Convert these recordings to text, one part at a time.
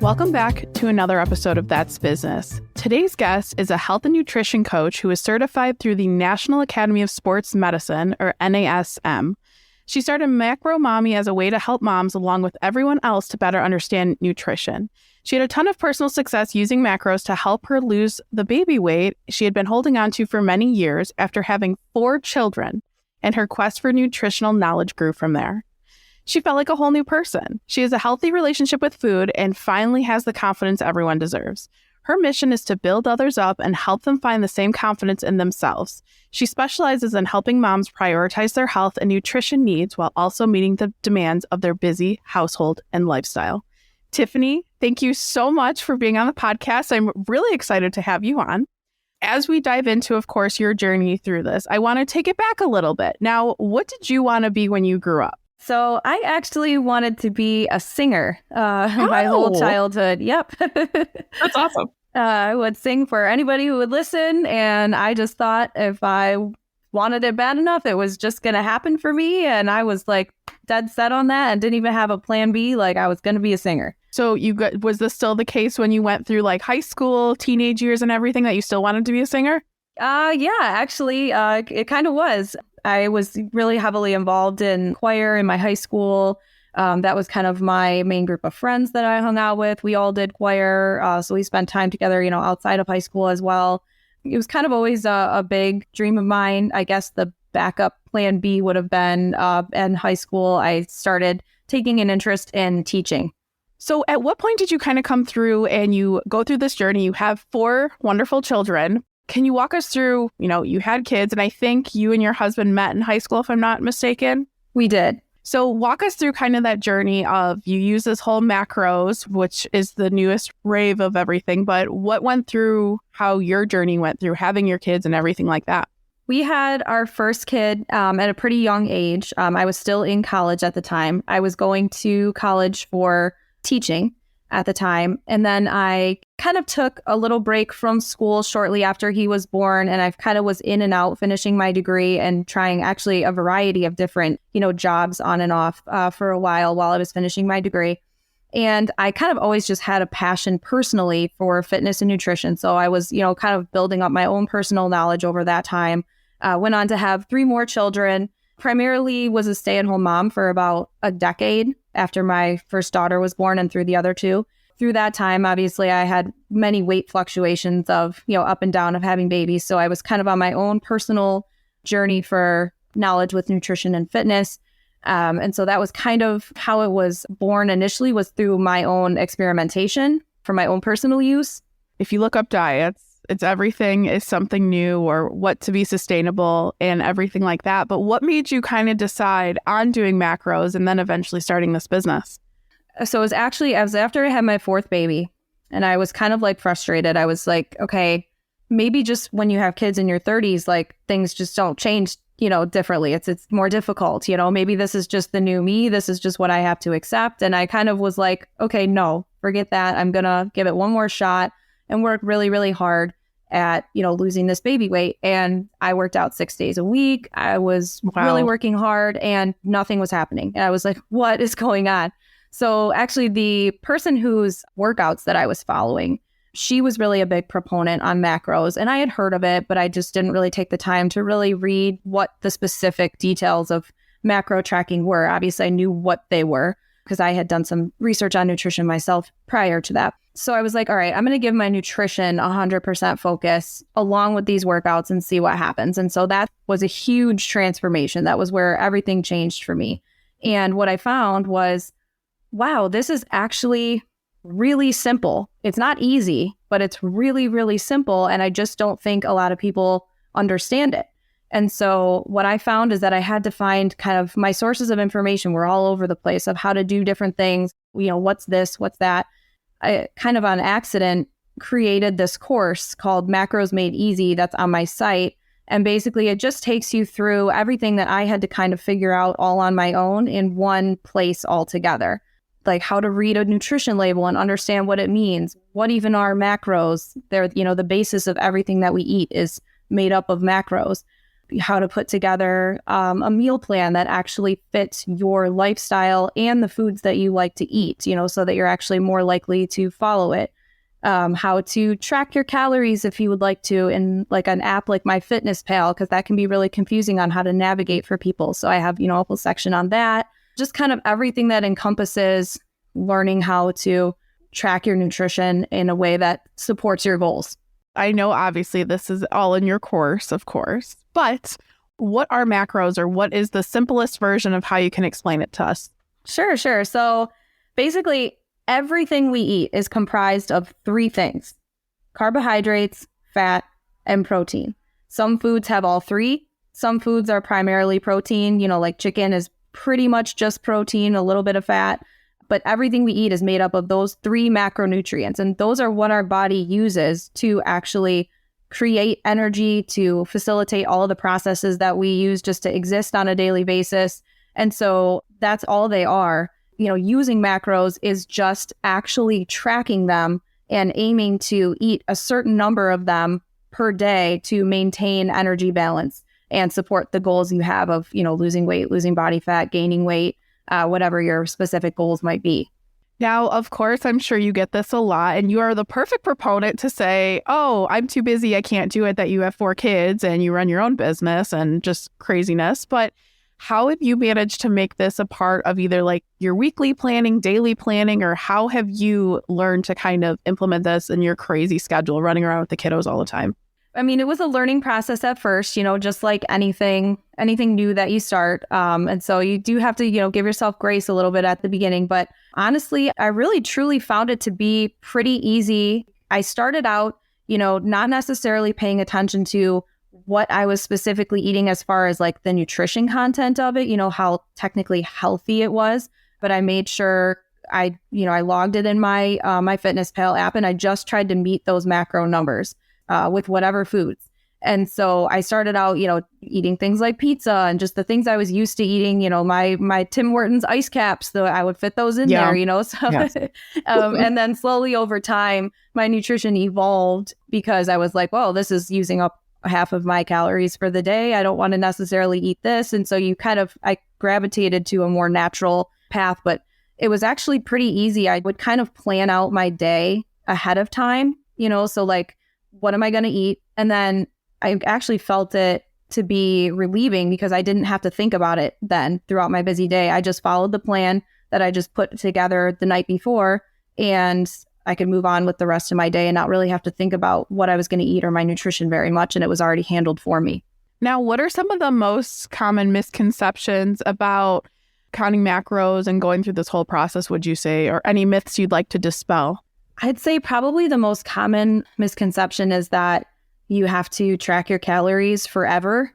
Welcome back to another episode of That's Business. Today's guest is a health and nutrition coach who is certified through the National Academy of Sports Medicine, or NASM. She started Macro Mommy as a way to help moms along with everyone else to better understand nutrition. She had a ton of personal success using macros to help her lose the baby weight she had been holding on to for many years after having 4 children, and her quest for nutritional knowledge grew from there. She felt like a whole new person. She has a healthy relationship with food and finally has the confidence everyone deserves. Her mission is to build others up and help them find the same confidence in themselves. She specializes in helping moms prioritize their health and nutrition needs while also meeting the demands of their busy household and lifestyle. Tiffany, thank you so much for being on the podcast. I'm really excited to have you on. As we dive into, of course, your journey through this, I want to take it back a little bit. Now, what did you want to be when you grew up? So I actually wanted to be a singer my whole childhood. Yep. That's awesome. I would sing for anybody who would listen. And I just thought if I wanted it bad enough, it was just going to happen for me. And I was like dead set on that and didn't even have a plan B. Like I was going to be a singer. So was this still the case when you went through like high school, teenage years and everything that you still wanted to be a singer? Yeah, actually, it kind of was. I was really heavily involved in choir in my high school. That was kind of my main group of friends that I hung out with. We all did choir. So we spent time together, outside of high school as well. It was kind of always a big dream of mine. I guess the backup plan B would have been in high school. I started taking an interest in teaching. So at what point did you kind of come through and you go through this journey? You have 4 wonderful children. Can you walk us through, you had kids, and I think you and your husband met in high school, if I'm not mistaken? We did. So walk us through kind of that journey of you use this whole macros, which is the newest rave of everything, but what went through how your journey went through having your kids and everything like that? We had our first kid at a pretty young age. I was still in college at the time. I was going to college for teaching at the time. And then I kind of took a little break from school shortly after he was born. And I kind of was in and out finishing my degree and trying actually a variety of different, jobs on and off for a while I was finishing my degree. And I kind of always just had a passion personally for fitness and nutrition. So I was, kind of building up my own personal knowledge over that time. Went on to have 3 more children. Primarily was a stay-at-home mom for about a decade after my first daughter was born and through the other 2. Through that time, obviously, I had many weight fluctuations of, up and down of having babies. So I was kind of on my own personal journey for knowledge with nutrition and fitness. And so that was kind of how it was born initially, was through my own experimentation for my own personal use. If you look up diets, it's everything is something new or what to be sustainable and everything like that. But what made you kind of decide on doing macros and then eventually starting this business? So it was after I had my 4th baby and I was kind of like frustrated. I was like, okay, maybe just when you have kids in your 30s, like things just don't change, differently. It's more difficult, maybe this is just the new me. This is just what I have to accept. And I kind of was like, okay, no, forget that. I'm going to give it one more shot and work really, really hard at, losing this baby weight. And I worked out 6 days a week. I was really working hard and nothing was happening. And I was like, what is going on? So actually the person whose workouts that I was following, she was really a big proponent on macros. And I had heard of it, but I just didn't really take the time to really read what the specific details of macro tracking were. Obviously, I knew what they were because I had done some research on nutrition myself prior to that. So I was like, all right, I'm going to give my nutrition 100% focus along with these workouts and see what happens. And so that was a huge transformation. That was where everything changed for me. And what I found was, wow, this is actually really simple. It's not easy, but it's really, really simple. And I just don't think a lot of people understand it. And so what I found is that I had to find kind of my sources of information were all over the place of how to do different things. What's this, what's that? I kind of on accident created this course called Macros Made Easy that's on my site. And basically it just takes you through everything that I had to kind of figure out all on my own in one place altogether. Like how to read a nutrition label and understand what it means. What even are macros? They're, the basis of everything that we eat is made up of macros. how to put together a meal plan that actually fits your lifestyle and the foods that you like to eat, so that you're actually more likely to follow it. How to track your calories if you would like to in like an app like MyFitnessPal, because that can be really confusing on how to navigate for people. So I have, a whole section on that. Just kind of everything that encompasses learning how to track your nutrition in a way that supports your goals. I know obviously this is all in your course, of course, but what are macros, or what is the simplest version of how you can explain it to us? Sure. So basically, everything we eat is comprised of three things: carbohydrates, fat, and protein. Some foods have all three. Some foods are primarily protein, like chicken is pretty much just protein, a little bit of fat. But everything we eat is made up of those three macronutrients. And those are what our body uses to actually create energy, to facilitate all of the processes that we use just to exist on a daily basis. And so that's all they are. Using macros is just actually tracking them and aiming to eat a certain number of them per day to maintain energy balance and support the goals you have of, losing weight, losing body fat, gaining weight, whatever your specific goals might be. Now, of course, I'm sure you get this a lot, and you are the perfect proponent to say, oh, I'm too busy, I can't do it, that you have 4 kids and you run your own business and just craziness. But how have you managed to make this a part of either like your weekly planning, daily planning, or how have you learned to kind of implement this in your crazy schedule, running around with the kiddos all the time? I mean, it was a learning process at first, just like anything new that you start. And so you do have to, give yourself grace a little bit at the beginning. But honestly, I really truly found it to be pretty easy. I started out, not necessarily paying attention to what I was specifically eating as far as like the nutrition content of it, how technically healthy it was. But I made sure I logged it in my MyFitnessPal app, and I just tried to meet those macro numbers with whatever foods. And so I started out, eating things like pizza and just the things I was used to eating, my Tim Hortons ice caps, though I would fit those in there, so, yes. And then slowly over time, my nutrition evolved because I was like, well, this is using up half of my calories for the day. I don't want to necessarily eat this. And so I gravitated to a more natural path, but it was actually pretty easy. I would kind of plan out my day ahead of time, so like, what am I going to eat? And then I actually felt it to be relieving because I didn't have to think about it then throughout my busy day. I just followed the plan that I just put together the night before, and I could move on with the rest of my day and not really have to think about what I was going to eat or my nutrition very much. And it was already handled for me. Now, what are some of the most common misconceptions about counting macros and going through this whole process, would you say, or any myths you'd like to dispel? I'd say probably the most common misconception is that you have to track your calories forever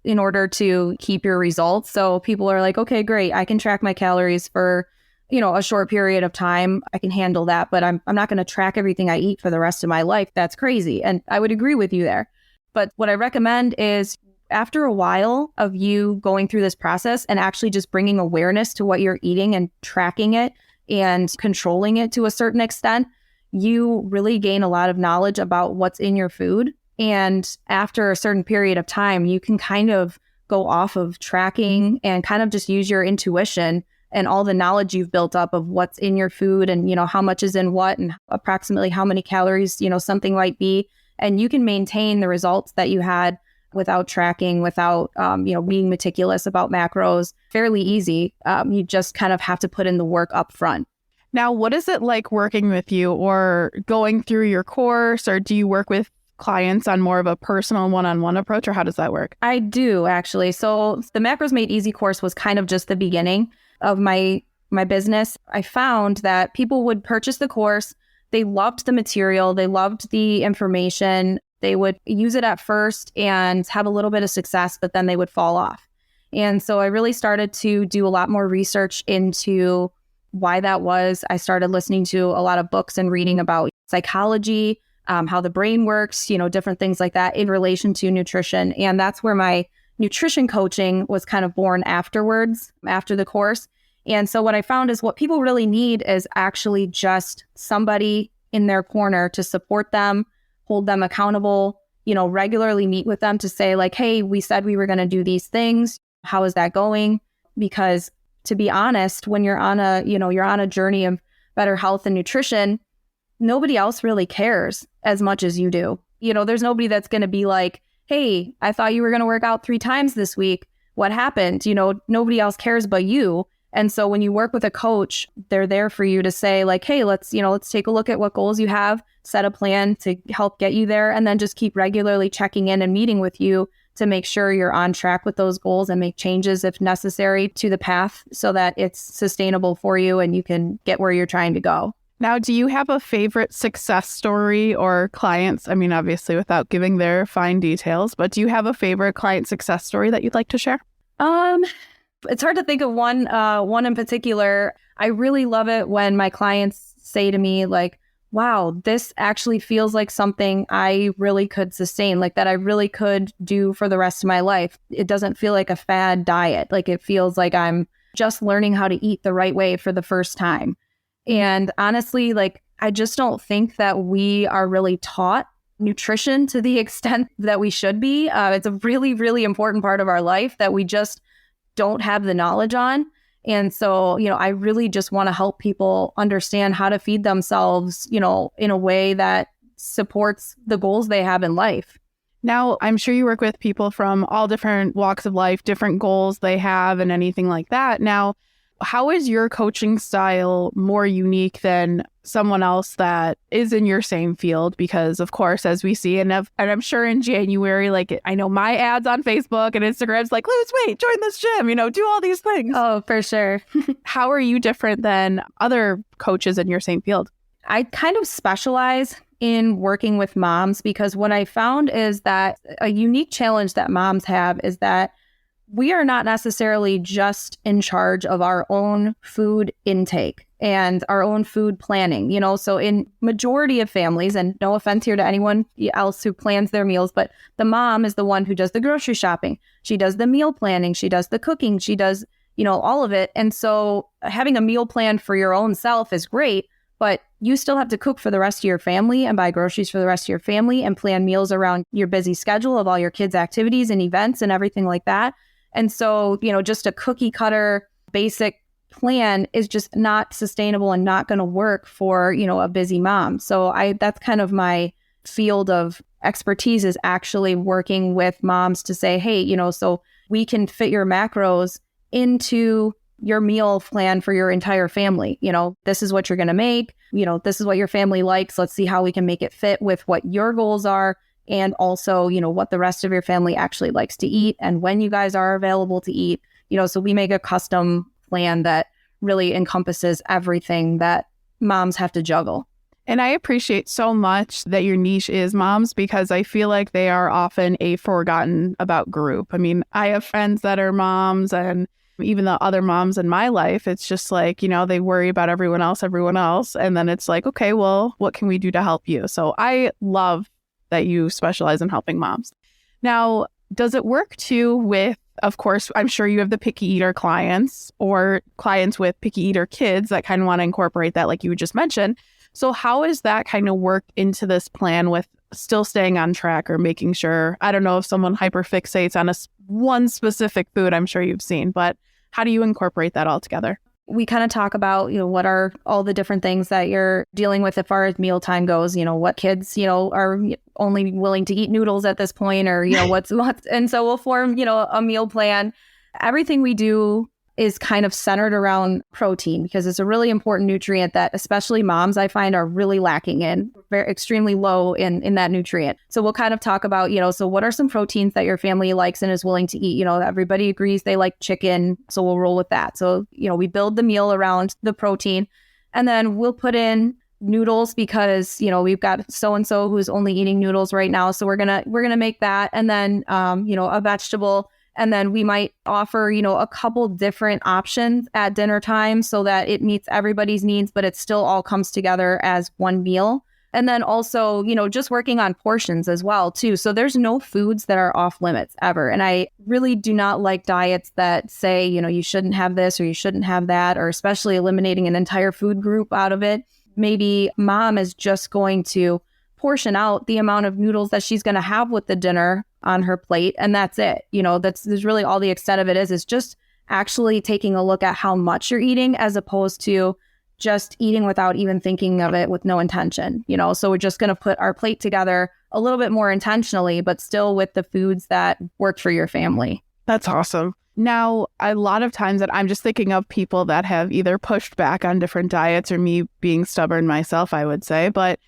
in order to keep your results. So people are like, okay, great, I can track my calories for, a short period of time. I can handle that, but I'm not going to track everything I eat for the rest of my life. That's crazy. And I would agree with you there. But what I recommend is after a while of you going through this process and actually just bringing awareness to what you're eating and tracking it and controlling it to a certain extent, you really gain a lot of knowledge about what's in your food. And after a certain period of time, you can kind of go off of tracking and kind of just use your intuition and all the knowledge you've built up of what's in your food and, how much is in what and approximately how many calories, something might be. And you can maintain the results that you had without tracking, without, being meticulous about macros. Fairly easy. You just kind of have to put in the work up front. Now, what is it like working with you or going through your course, or do you work with clients on more of a personal one-on-one approach, or how does that work? I do, actually. So the Macros Made Easy course was kind of just the beginning of my business. I found that people would purchase the course. They loved the material. They loved the information. They would use it at first and have a little bit of success, but then they would fall off. And so I really started to do a lot more research into why that was. I started listening to a lot of books and reading about psychology, how the brain works, different things like that in relation to nutrition. And that's where my nutrition coaching was kind of born afterwards, after the course. And so what I found is what people really need is actually just somebody in their corner to support them, hold them accountable, regularly meet with them to say like, hey, we said we were going to do these things. How is that going? Because to be honest, when you're on a journey of better health and nutrition, nobody else really cares as much as you do. There's nobody that's going to be like, hey, I thought you were going to work out 3 times this week. What happened? Nobody else cares but you. And so when you work with a coach, they're there for you to say like, hey, let's take a look at what goals you have, set a plan to help get you there, and then just keep regularly checking in and meeting with you to make sure you're on track with those goals and make changes if necessary to the path so that it's sustainable for you and you can get where you're trying to go. Now, do you have a favorite success story or clients? I mean, obviously without giving their fine details, but do you have a favorite client success story that you'd like to share? It's hard to think of one in particular. I really love it when my clients say to me like, wow, this actually feels like something I really could sustain, like that I really could do for the rest of my life. It doesn't feel like a fad diet. Like it feels like I'm just learning how to eat the right way for the first time. And honestly, like, I just don't think that we are really taught nutrition to the extent that we should be. It's a really, really important part of our life that we just don't have the knowledge on. And so, I really just want to help people understand how to feed themselves, in a way that supports the goals they have in life. Now, I'm sure you work with people from all different walks of life, different goals they have and anything like that. Now, how is your coaching style more unique than someone else that is in your same field? Because, of course, as we see, and I'm sure in January, like I know my ads on Facebook and Instagram's like, lose weight, join this gym, do all these things. Oh, for sure. How are you different than other coaches in your same field? I kind of specialize in working with moms because what I found is that a unique challenge that moms have is that we are not necessarily just in charge of our own food intake and our own food planning, so in majority of families, and no offense here to anyone else who plans their meals, but the mom is the one who does the grocery shopping. She does the meal planning. She does the cooking. She does, all of it. And so having a meal plan for your own self is great, but you still have to cook for the rest of your family and buy groceries for the rest of your family and plan meals around your busy schedule of all your kids' activities and events and everything like that. And so, just a cookie cutter basic plan is just not sustainable and not going to work for, a busy mom. So that's kind of my field of expertise, is actually working with moms to say, hey, so we can fit your macros into your meal plan for your entire family. This is what you're going to make, this is what your family likes. Let's see how we can make it fit with what your goals are. And also, what the rest of your family actually likes to eat and when you guys are available to eat, so we make a custom plan that really encompasses everything that moms have to juggle. And I appreciate so much that your niche is moms, because I feel like they are often a forgotten about group. I mean, I have friends that are moms, and even the other moms in my life, it's just like, they worry about everyone else. And then it's like, okay, well, what can we do to help you? So I love that you specialize in helping moms. Now, does it work too with, of course, I'm sure you have the picky eater clients or clients with picky eater kids that kind of want to incorporate that, like you just mentioned. So how is that kind of work into this plan with still staying on track or making sure, I don't know if someone hyperfixates on one specific food, I'm sure you've seen, but how do you incorporate that all together? We kind of talk about, what are all the different things that you're dealing with as far as mealtime goes, what kids, are only willing to eat noodles at this point, or, what's, and so we'll form, a meal plan. Everything we do is kind of centered around protein because it's a really important nutrient that especially moms, I find, are really lacking in, very extremely low in that nutrient. So we'll kind of talk about, so what are some proteins that your family likes and is willing to eat? Everybody agrees they like chicken, so we'll roll with that. So, we build the meal around the protein, and then we'll put in noodles because, we've got so-and-so who's only eating noodles right now. So we're going to make that. And then, a vegetable. And then we might offer, a couple different options at dinner time so that it meets everybody's needs, but it still all comes together as one meal. And then also, just working on portions as well, too. So there's no foods that are off limits ever. And I really do not like diets that say, you shouldn't have this or you shouldn't have that, or especially eliminating an entire food group out of it. Maybe mom is just going to portion out the amount of noodles that she's going to have with the dinner on her plate. And that's it. That's really all the extent of it is just actually taking a look at how much you're eating as opposed to just eating without even thinking of it with no intention. So we're just going to put our plate together a little bit more intentionally, but still with the foods that work for your family. That's awesome. Now, a lot of times that I'm just thinking of people that have either pushed back on different diets or me being stubborn myself, I would say. But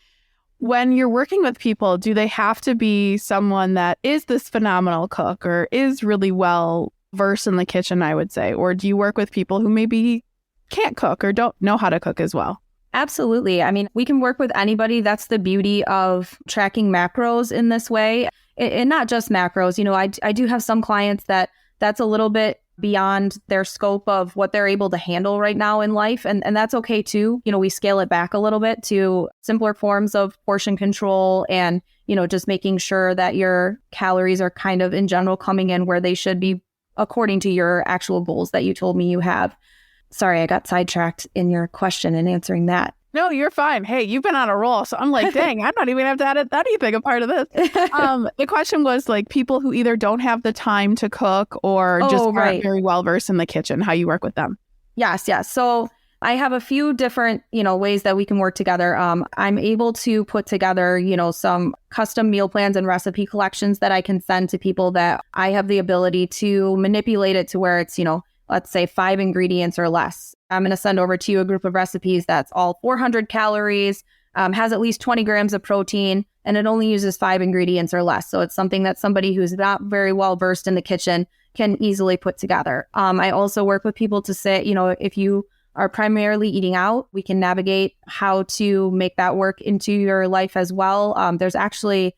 when you're working with people, do they have to be someone that is this phenomenal cook or is really well versed in the kitchen, I would say? Or do you work with people who maybe can't cook or don't know how to cook as well? Absolutely. I mean, we can work with anybody. That's the beauty of tracking macros in this way. And not just macros. I do have some clients that's a little bit beyond their scope of what they're able to handle right now in life. And that's okay too. We scale it back a little bit to simpler forms of portion control and, just making sure that your calories are kind of in general coming in where they should be according to your actual goals that you told me you have. Sorry, I got sidetracked in your question and answering that. No, you're fine. Hey, you've been on a roll. So I'm like, dang, I'm not even have to add anything a part of this. The question was like people who either don't have the time to cook or just aren't very well versed in the kitchen, how you work with them. Yes. So I have a few different, ways that we can work together. I'm able to put together, some custom meal plans and recipe collections that I can send to people that I have the ability to manipulate it to where it's, let's say 5 ingredients or less. I'm going to send over to you a group of recipes that's all 400 calories, has at least 20 grams of protein, and it only uses 5 ingredients or less. So it's something that somebody who's not very well versed in the kitchen can easily put together. I also work with people to say, if you are primarily eating out, we can navigate how to make that work into your life as well. There's actually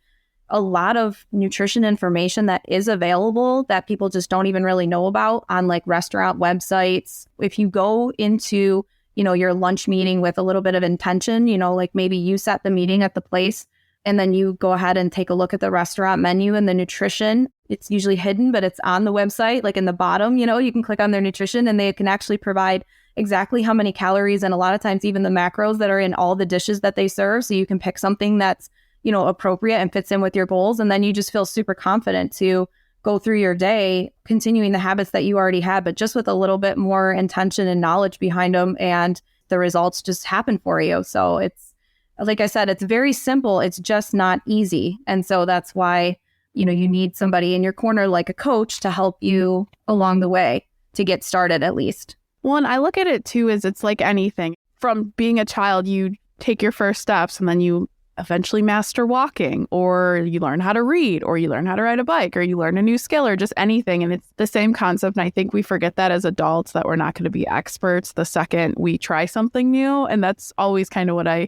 a lot of nutrition information that is available that people just don't even really know about on like restaurant websites. If you go into, your lunch meeting with a little bit of intention, like maybe you set the meeting at the place and then you go ahead and take a look at the restaurant menu and the nutrition. It's usually hidden, but it's on the website, like in the bottom, you can click on their nutrition and they can actually provide exactly how many calories and a lot of times even the macros that are in all the dishes that they serve. So you can pick something that's appropriate and fits in with your goals. And then you just feel super confident to go through your day, continuing the habits that you already had, but just with a little bit more intention and knowledge behind them. And the results just happen for you. So it's, like I said, it's very simple. It's just not easy. And so that's why, you need somebody in your corner, like a coach, to help you along the way to get started at least. Well, and I look at it too, as it's like anything. From being a child, you take your first steps and then you eventually master walking, or you learn how to read, or you learn how to ride a bike, or you learn a new skill, or just anything. And it's the same concept. And I think we forget that as adults, that we're not going to be experts the second we try something new. And that's always kind of what I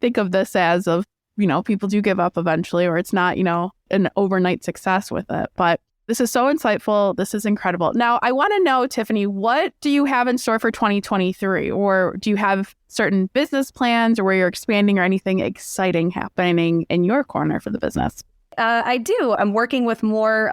think of this as, of, people do give up eventually, or it's not, an overnight success with it. But this is so insightful. This is incredible. Now, I want to know, Tiffany, what do you have in store for 2023? Or do you have certain business plans or where you're expanding or anything exciting happening in your corner for the business? I do. I'm working with more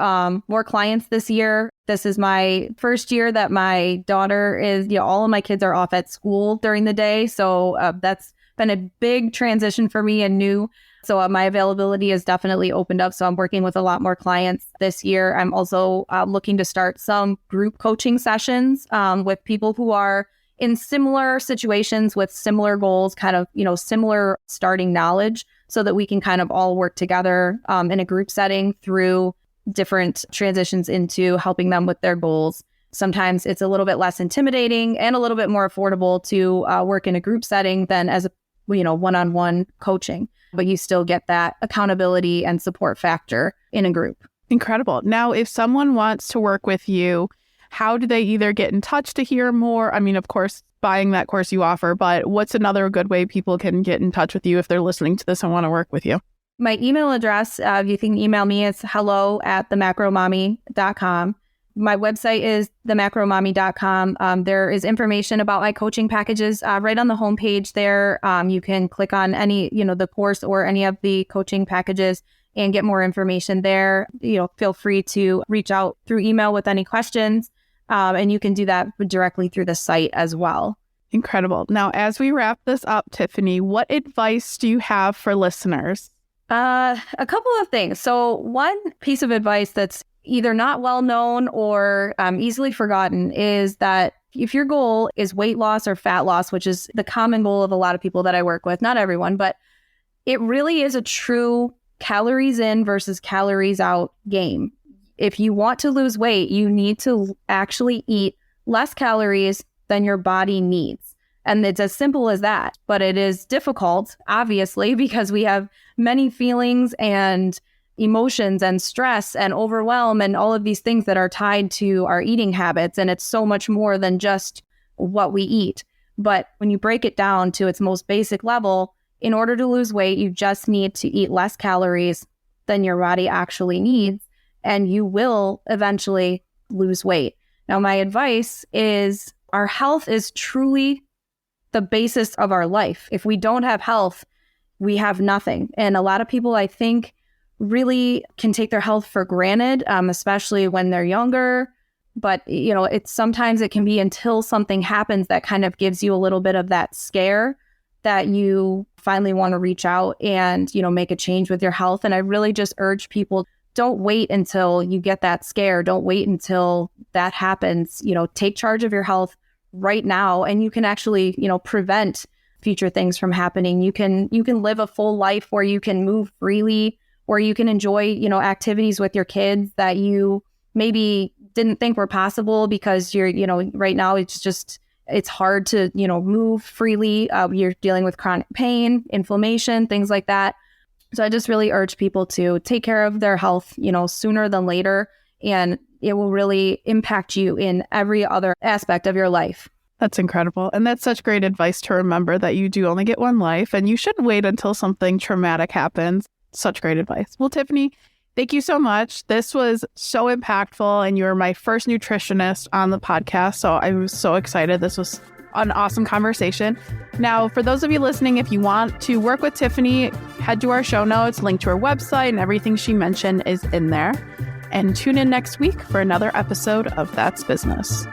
clients this year. This is my first year that my daughter is, all of my kids are off at school during the day. So that's been a big transition for me and new. So my availability is definitely opened up. So I'm working with a lot more clients this year. I'm also looking to start some group coaching sessions with people who are in similar situations with similar goals, kind of, similar starting knowledge, so that we can kind of all work together in a group setting through different transitions into helping them with their goals. Sometimes it's a little bit less intimidating and a little bit more affordable to work in a group setting than as a one-on-one coaching, but you still get that accountability and support factor in a group. Incredible. Now, if someone wants to work with you, how do they either get in touch to hear more? I mean, of course, buying that course you offer, but what's another good way people can get in touch with you if they're listening to this and want to work with you? My email address, you can email me, it's hello@themacromommy.com. My website is themacromommy.com. There is information about my coaching packages right on the homepage there. You can click on any, the course or any of the coaching packages and get more information there. Feel free to reach out through email with any questions. And you can do that directly through the site as well. Incredible. Now, as we wrap this up, Tiffany, what advice do you have for listeners? A couple of things. So one piece of advice that's either not well known or easily forgotten is that if your goal is weight loss or fat loss, which is the common goal of a lot of people that I work with, not everyone, but it really is a true calories in versus calories out game. If you want to lose weight, you need to actually eat less calories than your body needs. And it's as simple as that. But it is difficult, obviously, because we have many feelings and emotions and stress and overwhelm and all of these things that are tied to our eating habits. And it's so much more than just what we eat. But when you break it down to its most basic level, in order to lose weight, you just need to eat less calories than your body actually needs, and you will eventually lose weight. Now, my advice is our health is truly the basis of our life. If we don't have health, we have nothing. And a lot of people, I think, really can take their health for granted, especially when they're younger. But, sometimes it can be until something happens that kind of gives you a little bit of that scare that you finally want to reach out and, make a change with your health. And I really just urge people, don't wait until you get that scare. Don't wait until that happens. Take charge of your health right now, and you can actually, prevent future things from happening. You can live a full life where you can move freely, where you can enjoy, activities with your kids that you maybe didn't think were possible because you're, right now it's hard to, move freely. You're dealing with chronic pain, inflammation, things like that. So I just really urge people to take care of their health, sooner than later, and it will really impact you in every other aspect of your life. That's incredible. And that's such great advice to remember that you do only get one life and you shouldn't wait until something traumatic happens. Such great advice. Well, Tiffany, thank you so much. This was so impactful, and you were my first nutritionist on the podcast. So I was so excited. This was an awesome conversation. Now, for those of you listening, if you want to work with Tiffany, head to our show notes, link to her website, and everything she mentioned is in there. And tune in next week for another episode of That's Business.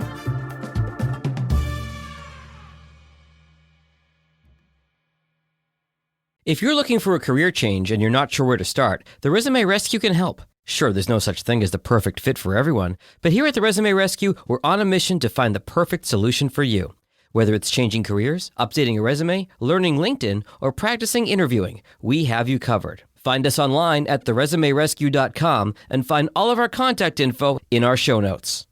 If you're looking for a career change and you're not sure where to start, the Resume Rescue can help. Sure, there's no such thing as the perfect fit for everyone, but here at the Resume Rescue, we're on a mission to find the perfect solution for you. Whether it's changing careers, updating a resume, learning LinkedIn, or practicing interviewing, we have you covered. Find us online at theresumerescue.com and find all of our contact info in our show notes.